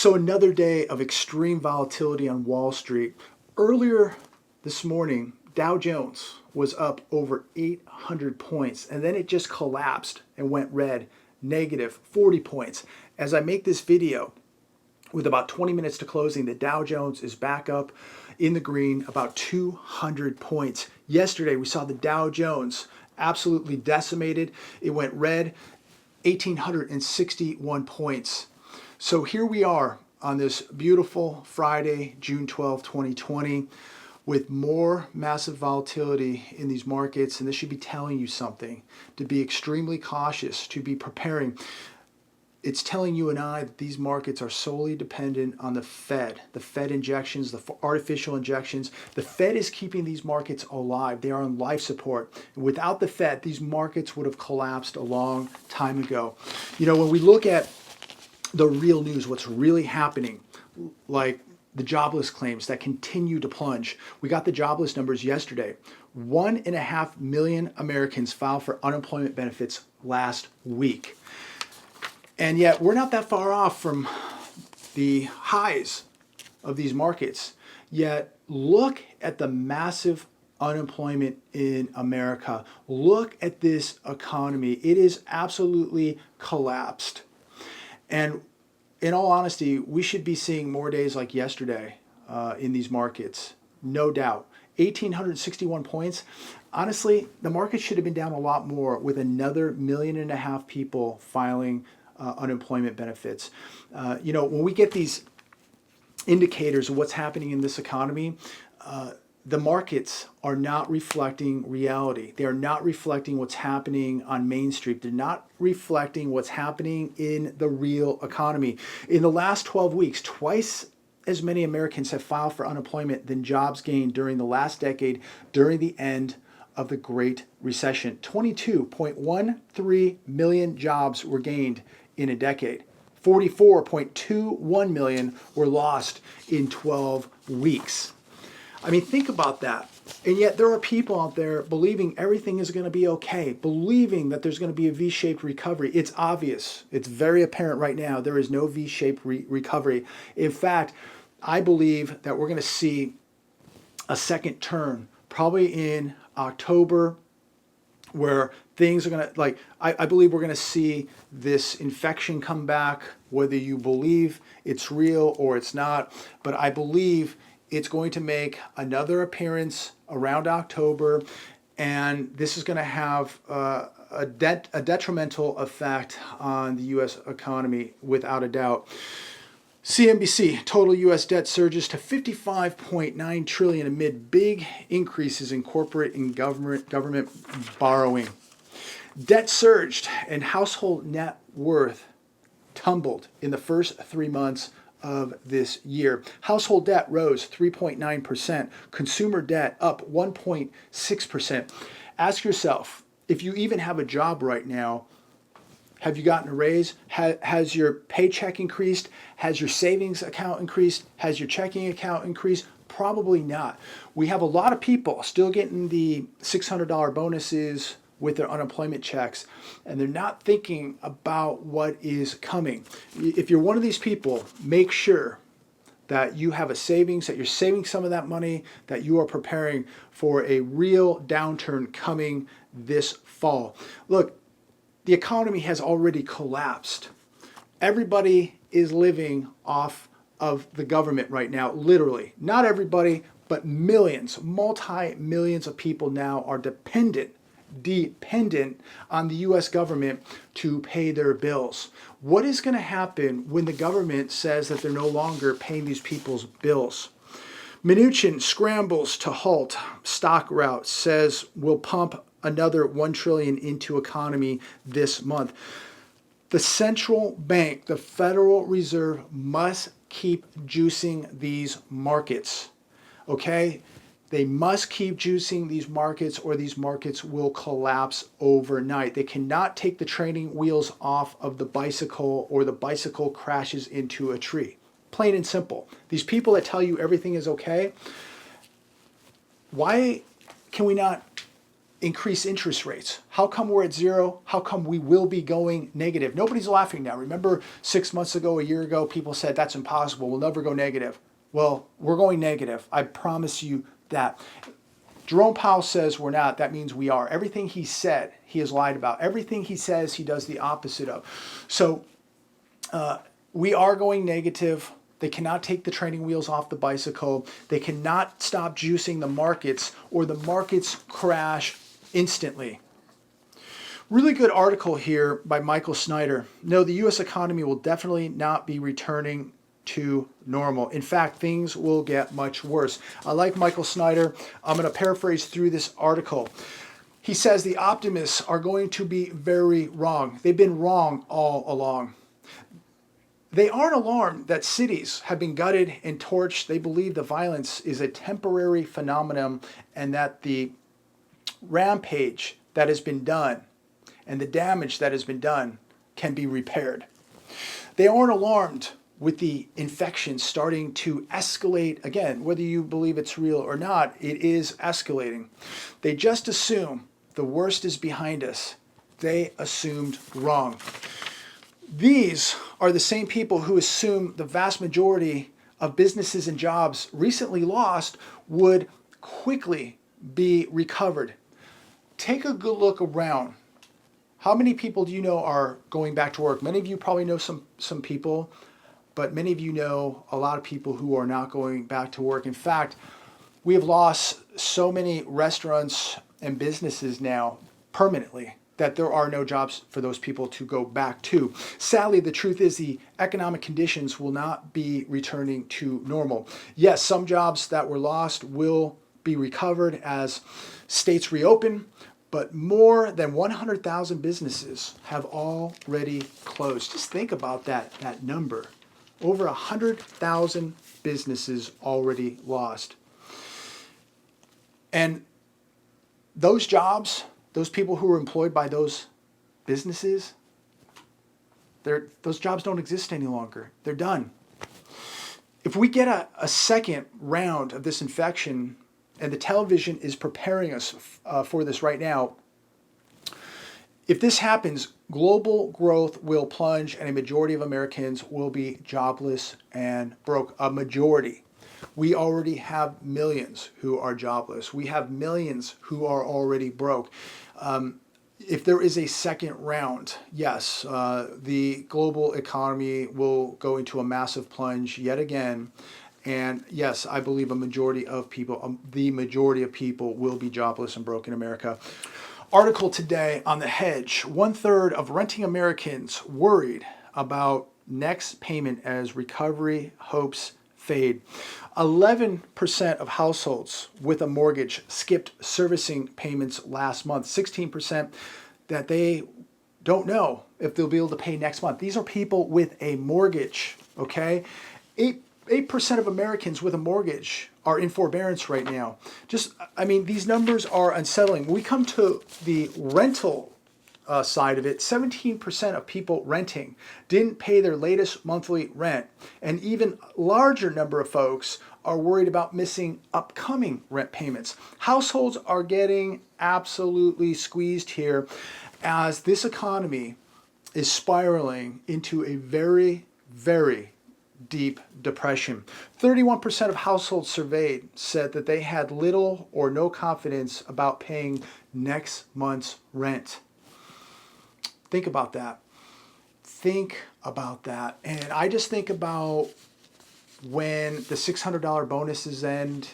So another day of extreme volatility on Wall Street. Earlier this morning, Dow Jones was up over 800 points, and then it just collapsed and went red, negative 40 points. As I make this video, with about 20 minutes to closing, the Dow Jones is back up in the green, about 200 points. Yesterday, we saw the Dow Jones absolutely decimated. It went red, 1,861 points. So here we are on this beautiful Friday, June 12, 2020, with more massive volatility in these markets. And this should be telling you something, to be extremely cautious, to be preparing. It's telling you and I that these markets are solely dependent on the Fed injections, the artificial injections. The Fed is keeping these markets alive. They are on life support. Without the Fed, these markets would have collapsed a long time ago. You know, when we look at the real news, what's really happening, like the jobless claims that continue to plunge. We got the jobless numbers yesterday. 1.5 million Americans filed for unemployment benefits last week. And yet we're not that far off from the highs of these markets. Yet look at the massive unemployment in America. Look at this economy. It is absolutely collapsed. And in all honesty, we should be seeing more days like yesterday in these markets, no doubt. 1,861 points. Honestly, the market should have been down a lot more with another 1.5 million people filing unemployment benefits. You know, when we get these indicators of what's happening in this economy, the markets are not reflecting reality. They are not reflecting what's happening on Main Street. They're not reflecting what's happening in the real economy. In the last 12 weeks, twice as many Americans have filed for unemployment than jobs gained during the last decade, during the end of the Great Recession. 22.13 million jobs were gained in a decade. 44.21 million were lost in 12 weeks. I mean, think about that. And yet there are people out there believing everything is going to be okay, believing that there's going to be a V-shaped recovery. It's obvious. It's very apparent right now. There is no V-shaped recovery. In fact, I believe that we're going to see a second turn, probably in October, where things are going to, like, I believe we're going to see this infection come back, whether you believe it's real or it's not. But I believe it's going to make another appearance around October, and this is going to have a detrimental effect on the U.S. economy, without a doubt. CNBC, total U.S. debt surges to $55.9 trillion amid big increases in corporate and government borrowing. Debt surged and household net worth tumbled in the first 3 months of this year. Household debt rose 3.9%. Consumer debt up 1.6%. Ask yourself, if you even have a job right now, have you gotten a raise? Has your paycheck increased? Has your savings account increased? Has your checking account increased? Probably not. We have a lot of people still getting the $600 bonuses with their unemployment checks, and they're not thinking about what is coming. If you're one of these people, make sure that you have a savings, that you're saving some of that money, that you are preparing for a real downturn coming this fall. Look, the economy has already collapsed. Everybody is living off of the government right now, literally. Not everybody, but millions, multi-millions of people now are dependent on the U.S. government to pay their bills. What is going to happen when the government says that they're no longer paying these people's bills? Mnuchin scrambles to halt stock rout, says we'll pump another $1 trillion into economy this month. The central bank, the Federal Reserve, must keep juicing these markets. Okay? They must keep juicing these markets, or these markets will collapse overnight. They cannot take the training wheels off of the bicycle, or the bicycle crashes into a tree. Plain and simple. These people that tell you everything is okay, why can we not increase interest rates. How come we're at zero? How come we will be going negative? Nobody's laughing now. Remember 6 months ago, a year ago, people said that's impossible. We'll never go negative. Well, we're going negative. I promise you that. Jerome Powell says we're not. That means we are. Everything he said, he has lied about. Everything he says, he does the opposite of. So we are going negative. They cannot take the training wheels off the bicycle. They cannot stop juicing the markets, or the markets crash instantly. Really good article here by Michael Snyder. No, the U.S. economy will definitely not be returning to normal. In fact, things will get much worse. I like Michael Snyder. I'm going to paraphrase through this article. He says the optimists are going to be very wrong. They've been wrong all along. They aren't alarmed that cities have been gutted and torched. They believe the violence is a temporary phenomenon and that the rampage that has been done and the damage that has been done can be repaired. They aren't alarmed with the infection starting to escalate again. Whether you believe it's real or not, it is escalating. They just assume the worst is behind us. They assumed wrong. These are the same people who assume the vast majority of businesses and jobs recently lost would quickly be recovered. Take a good look around. How many people do you know are going back to work? Many of you probably know some people, but many of you know a lot of people who are not going back to work. In fact, we have lost so many restaurants and businesses now permanently that there are no jobs for those people to go back to. Sadly, the truth is the economic conditions will not be returning to normal. Yes, some jobs that were lost will be recovered as states reopen, but more than 100,000 businesses have already closed. Just think about that number. Over 100,000 businesses already lost. And those jobs, those people who are employed by those businesses, those jobs don't exist any longer. They're done. If we get a second round of this infection, and the television is preparing us for this right now, if this happens, global growth will plunge and a majority of Americans will be jobless and broke. A majority. We already have millions who are jobless. We have millions who are already broke. If there is a second round, yes, the global economy will go into a massive plunge yet again. And yes, I believe a majority of people, the majority of people will be jobless and broke in America. Article today on the hedge. 1/3 of renting Americans worried about next payment as recovery hopes fade. 11% of households with a mortgage skipped servicing payments last month. 16% that they don't know if they'll be able to pay next month. These are people with a mortgage, okay? 8% of Americans with a mortgage are in forbearance right now. These numbers are unsettling. When we come to the rental side of it, 17% of people renting didn't pay their latest monthly rent. And even larger number of folks are worried about missing upcoming rent payments. Households are getting absolutely squeezed here as this economy is spiraling into a very, very deep depression. 31% of households surveyed said that they had little or no confidence about paying next month's rent. Think about that. Think about that. And I just think about when the $600 bonuses end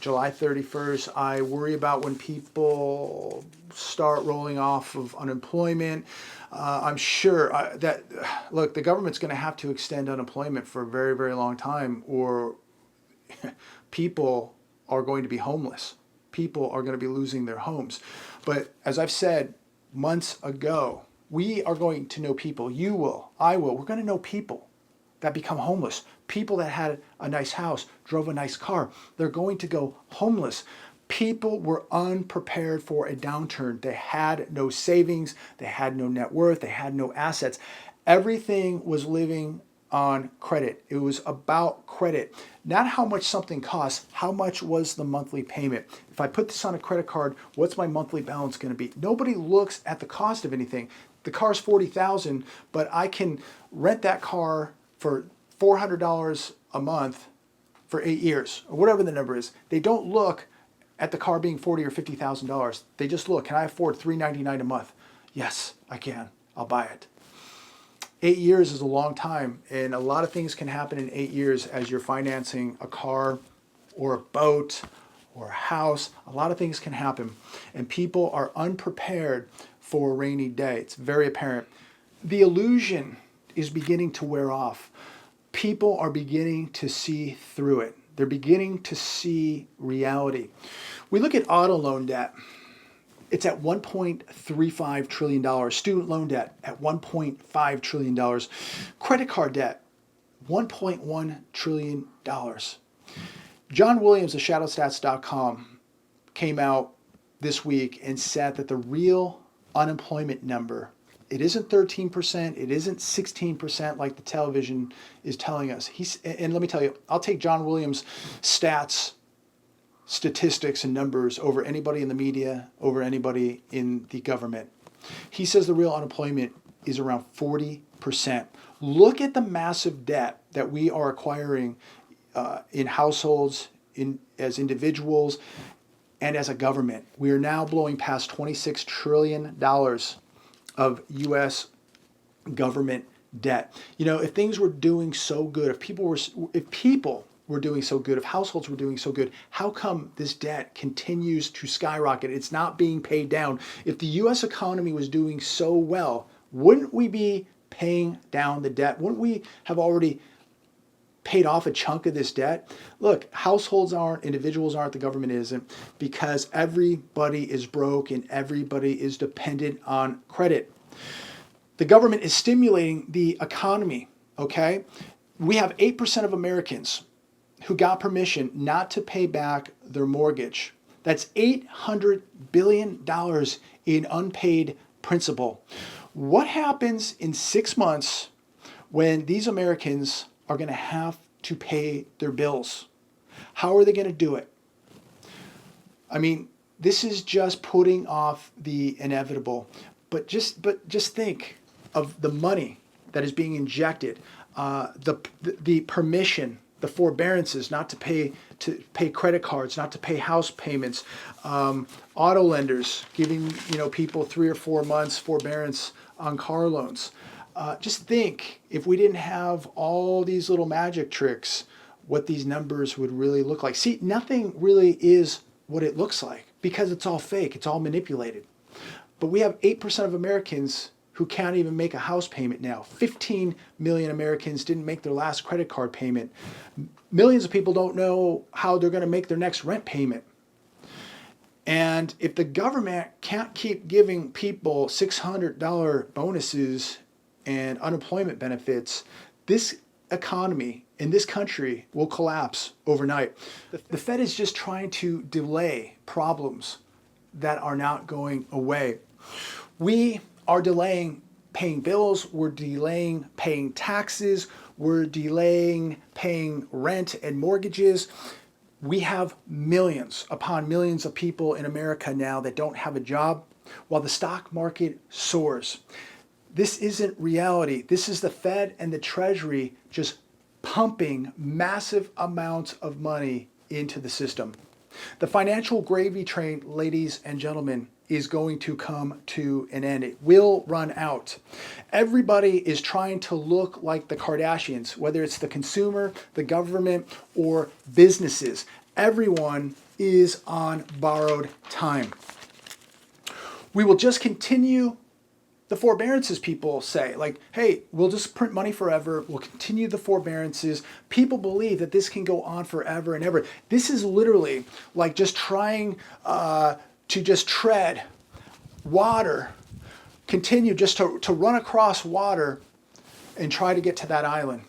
July 31st. I worry about when people start rolling off of unemployment. I'm sure that, look, the government's going to have to extend unemployment for a very, very long time, or people are going to be homeless. People are going to be losing their homes. But as I've said months ago, we are going to know people. You will. I will. We're going to know people that become homeless. People that had a nice house, drove a nice car. They're going to go homeless. People were unprepared for a downturn. They had no savings. They had no net worth. They had no assets. Everything was living on credit. It was about credit, not how much something costs, how much was the monthly payment. If I put this on a credit card, what's my monthly balance going to be? Nobody looks at the cost of anything. The car's $40,000, but I can rent that car for $400 a month for 8 years, or whatever the number is. They don't look at the car being $40,000 or $50,000. They just look, can I afford $399 a month? Yes, I can. I'll buy it. 8 years is a long time, and a lot of things can happen in 8 years as you're financing a car or a boat or a house. A lot of things can happen, and people are unprepared for a rainy day. It's very apparent. The illusion is beginning to wear off. People are beginning to see through it. They're beginning to see reality. We look at auto loan debt. It's at $1.35 trillion. Student loan debt at $1.5 trillion. Credit card debt, $1.1 trillion. John Williams of ShadowStats.com came out this week and said that the real unemployment number, it isn't 13%, it isn't 16% like the television is telling us. And let me tell you, I'll take John Williams' statistics and numbers over anybody in the media, over anybody in the government. He says the real unemployment is around 40%. Look at the massive debt that we are acquiring in households, as individuals, and as a government. We are now blowing past $26 trillion of U.S. government debt. You know, if things were doing so good, if people were doing so good, if households were doing so good, how come this debt continues to skyrocket? It's not being paid down. If the U.S. economy was doing so well, wouldn't we be paying down the debt? Wouldn't we have already paid off a chunk of this debt? Look, households aren't, individuals aren't, the government isn't, because everybody is broke and everybody is dependent on credit. The government is stimulating the economy, okay? We have 8% of Americans who got permission not to pay back their mortgage. That's $800 billion in unpaid principal. What happens in 6 months when these Americans are going to have to pay their bills? How are they going to do it? I mean, this is just putting off the inevitable. But just think of the money that is being injected, the permission, the forbearances not to pay credit cards, not to pay house payments, auto lenders giving people 3 or 4 months forbearance on car loans. Just think, if we didn't have all these little magic tricks, what these numbers would really look like. See, nothing really is what it looks like because it's all fake. It's all manipulated. But we have 8% of Americans who can't even make a house payment now. 15 million Americans didn't make their last credit card payment. Millions of people don't know how they're going to make their next rent payment. And if the government can't keep giving people $600 bonuses and unemployment benefits, this economy in this country will collapse overnight. The Fed is just trying to delay problems that are not going away. We are delaying paying bills, we're delaying paying taxes, we're delaying paying rent and mortgages. We have millions upon millions of people in America now that don't have a job while the stock market soars. This isn't reality. This is the Fed and the Treasury just pumping massive amounts of money into the system. The financial gravy train, ladies and gentlemen, is going to come to an end. It will run out. Everybody is trying to look like the Kardashians, whether it's the consumer, the government, or businesses. Everyone is on borrowed time. We will just continue the forbearances, people say, like, hey, we'll just print money forever. We'll continue the forbearances. People believe that this can go on forever and ever. This is literally like just trying to just tread water, continue just to run across water and try to get to that island.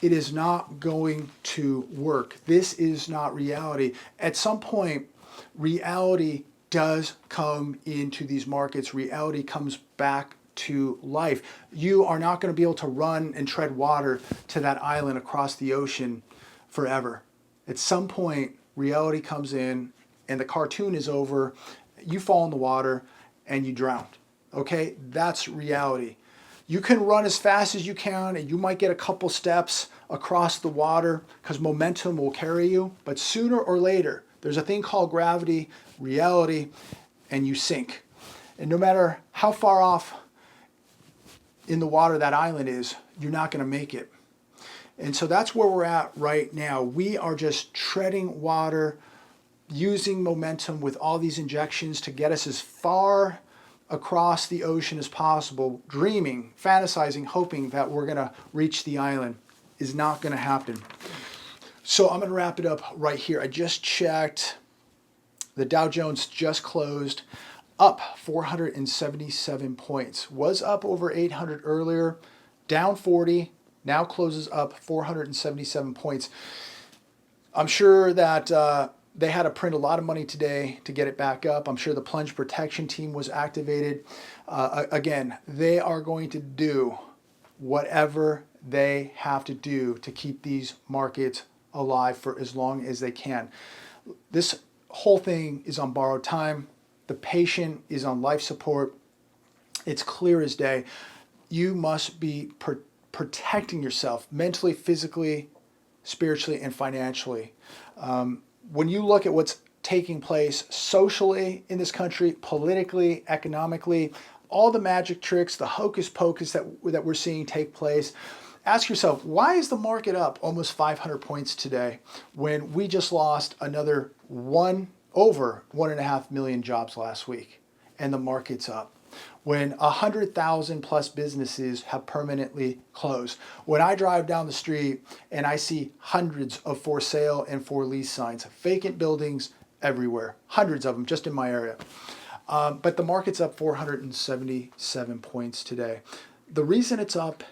It is not going to work. This is not reality. At some point, reality does come into these markets. Reality comes back to life. You are not going to be able to run and tread water to that island across the ocean forever. At some point, reality comes in and the cartoon is over. You fall in the water and you drown. Okay? That's reality. You can run as fast as you can and you might get a couple steps across the water because momentum will carry you. But sooner or later, there's a thing called gravity, reality, and you sink. And no matter how far off in the water that island is, you're not going to make it. And so that's where we're at right now. We are just treading water, using momentum with all these injections to get us as far across the ocean as possible, dreaming, fantasizing, hoping that we're going to reach the island. Is not going to happen. So I'm going to wrap it up right here. I just checked. The Dow Jones just closed up 477 points. Was up over 800 earlier, down 40, now closes up 477 points. I'm sure that they had to print a lot of money today to get it back up. I'm sure the plunge protection team was activated. Again, they are going to do whatever they have to do to keep these markets alive for as long as they can. This whole thing is on borrowed time. The patient is on life support. It's clear as day. You must be protecting yourself mentally, physically, spiritually, and financially. When you look at what's taking place socially in this country, politically, economically, all the magic tricks, the hocus pocus that we're seeing take place, ask yourself, why is the market up almost 500 points today when we just lost another over 1.5 million jobs last week and the market's up? When 100,000 plus businesses have permanently closed. When I drive down the street and I see hundreds of for sale and for lease signs, vacant buildings everywhere, hundreds of them just in my area. But the market's up 477 points today. The reason it's up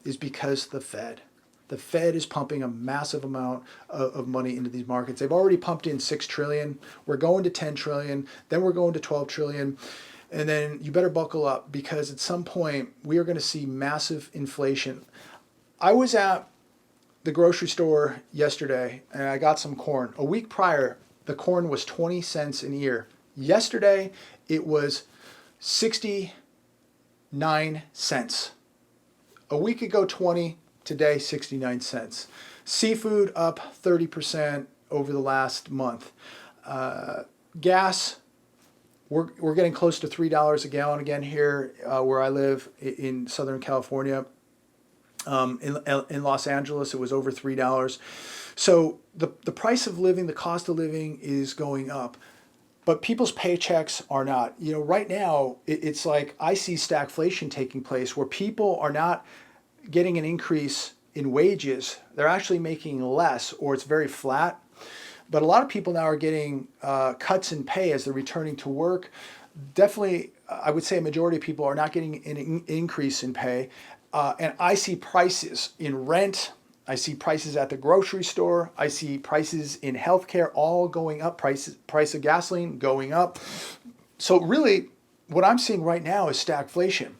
is because the Fed is pumping a massive amount of money into these markets. They've already pumped in 6 trillion. We're going to 10 trillion. Then we're going to 12 trillion. And then you better buckle up because at some point we are going to see massive inflation. I was at the grocery store yesterday and I got some corn. A week prior, the corn was 20 cents an ear. Yesterday, it was 69 cents. A week ago, 20. Today, 69 cents. Seafood up 30% over the last month. Gas, we're getting close to $3 a gallon again here where I live in Southern California. In Los Angeles, it was over $3. So the price of living, the cost of living is going up. But people's paychecks are not. You know, right now, it's like I see stagflation taking place where people are not getting an increase in wages. They're actually making less or it's very flat. But a lot of people now are getting cuts in pay as they're returning to work. Definitely, I would say a majority of people are not getting an increase in pay. And I see prices in rent. I see prices at the grocery store. I see prices in healthcare all going up. Price of gasoline going up. So really, what I'm seeing right now is stagflation.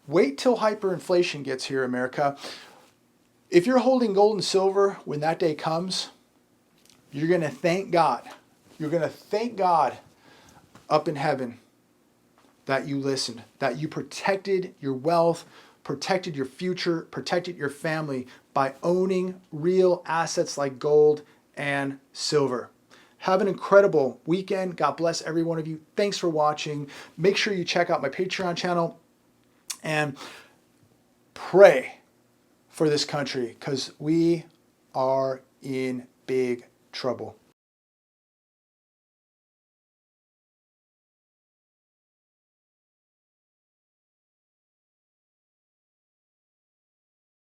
Wait till hyperinflation gets here, America. If you're holding gold and silver when that day comes, you're going to thank God. You're going to thank God up in heaven that you listened, that you protected your wealth, protected your future, protected your family by owning real assets like gold and silver. Have an incredible weekend. God bless every one of you. Thanks for watching. Make sure you check out my Patreon channel and pray for this country because we are in big trouble.